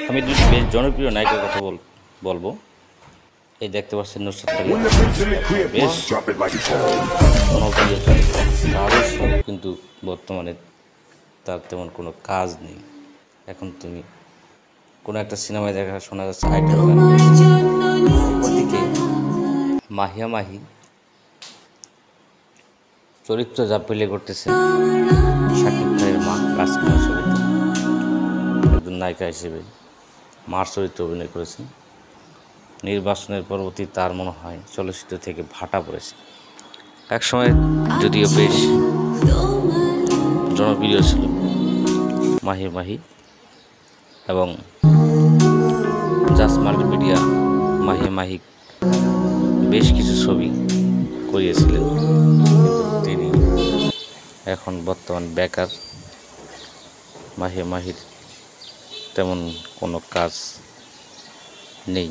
আমি দুটি বেশ জনপ্রিয় নায়িকার কথা বলবো। এই দেখতে পাচ্ছেন নুসরাত ফারিয়া, বেশ জনপ্রিয় তারও, কিন্তু বর্তমানে তার তেমন কোনো কাজ নেই। এখন তুমি কোনো একটা সিনেমায় দেখা শোনা যাচ্ছে আইটেম গান। অপরদিকে মাহিয়া মাহি চরিত্র যা প্লে করতেছে, শাকিব খানের মা রাজকুমার ছবিতে একজন নায়িকা হিসেবে মার চরিত্রে অভিনয় করেছেন। নির্বাচনের পরবর্তী তার মনে হয় চলচ্চিত্র থেকে ভাটা পড়েছে। একসময় যদিও বেশ জনপ্রিয় ছিল মাহি মাহি, এবং জাস্ট মাল্টিমিডিয়া মাহি মাহি বেশ কিছু ছবি করিয়েছিলেন, কিন্তু তিনি এখন বর্তমান বেকার। মাহি মাহির তেমন কোনো কাজ নেই।